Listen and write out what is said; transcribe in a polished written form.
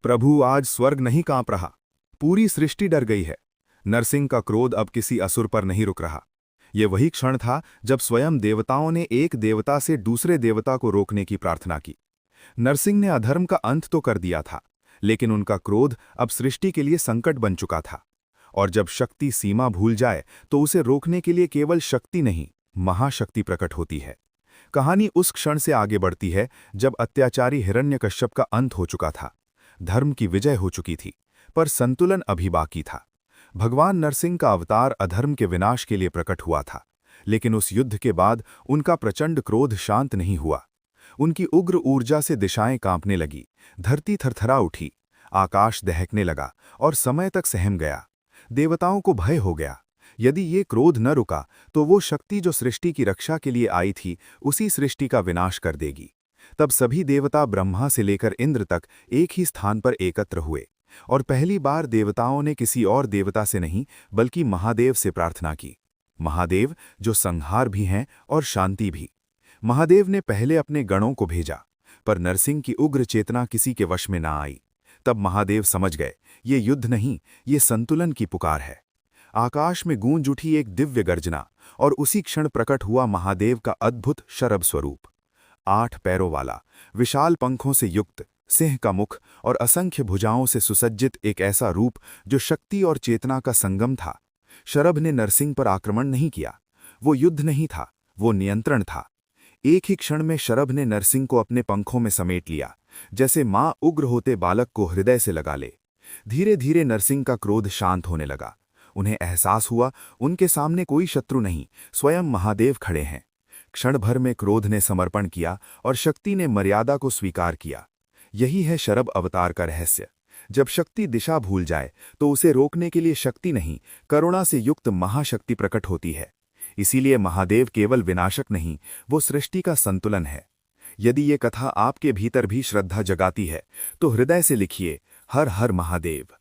प्रभु, आज स्वर्ग नहीं कांप रहा, पूरी सृष्टि डर गई है। नरसिंह का क्रोध अब किसी असुर पर नहीं रुक रहा। ये वही क्षण था जब स्वयं देवताओं ने एक देवता से दूसरे देवता को रोकने की प्रार्थना की। नरसिंह ने अधर्म का अंत तो कर दिया था, लेकिन उनका क्रोध अब सृष्टि के लिए संकट बन चुका था। और जब शक्ति सीमा भूल जाए तो उसे रोकने के लिए केवल शक्ति नहीं, महाशक्ति प्रकट होती है। कहानी उस क्षण से आगे बढ़ती है जब अत्याचारी हिरण्यकश्यप का अंत हो चुका था। धर्म की विजय हो चुकी थी, पर संतुलन अभी बाकी था। भगवान नरसिंह का अवतार अधर्म के विनाश के लिए प्रकट हुआ था, लेकिन उस युद्ध के बाद उनका प्रचंड क्रोध शांत नहीं हुआ। उनकी उग्र ऊर्जा से दिशाएं कांपने लगी, धरती थरथरा उठी, आकाश दहकने लगा और समय तक सहम गया। देवताओं को भय हो गया, यदि ये क्रोध न रुका तो वो शक्ति जो सृष्टि की रक्षा के लिए आई थी उसी सृष्टि का विनाश कर देगी। तब सभी देवता ब्रह्मा से लेकर इंद्र तक एक ही स्थान पर एकत्र हुए, और पहली बार देवताओं ने किसी और देवता से नहीं बल्कि महादेव से प्रार्थना की। महादेव जो संहार भी हैं और शांति भी। महादेव ने पहले अपने गणों को भेजा, पर नरसिंह की उग्र चेतना किसी के वश में ना आई। तब महादेव समझ गए, ये युद्ध नहीं, ये संतुलन की पुकार है। आकाश में गूंज उठी एक दिव्य गर्जना, और उसी क्षण प्रकट हुआ महादेव का अद्भुत शरभ स्वरूप। 8 पैरों वाला, विशाल पंखों से युक्त, सिंह का मुख और असंख्य भुजाओं से सुसज्जित एक ऐसा रूप जो शक्ति और चेतना का संगम था। शरभ ने नरसिंह पर आक्रमण नहीं किया। वो युद्ध नहीं था, वो नियंत्रण था। एक ही क्षण में शरभ ने नरसिंह को अपने पंखों में समेट लिया, जैसे माँ उग्र होते बालक को हृदय से लगा ले। धीरे धीरे नरसिंह का क्रोध शांत होने लगा। उन्हें एहसास हुआ उनके सामने कोई शत्रु नहीं, स्वयं महादेव खड़े हैं। क्षण भर में क्रोध ने समर्पण किया और शक्ति ने मर्यादा को स्वीकार किया। यही है शरभ अवतार का रहस्य। जब शक्ति दिशा भूल जाए तो उसे रोकने के लिए शक्ति नहीं, करुणा से युक्त महाशक्ति प्रकट होती है। इसीलिए महादेव केवल विनाशक नहीं, वो सृष्टि का संतुलन है। यदि ये कथा आपके भीतर भी श्रद्धा जगाती है तो हृदय से लिखिए, हर हर महादेव।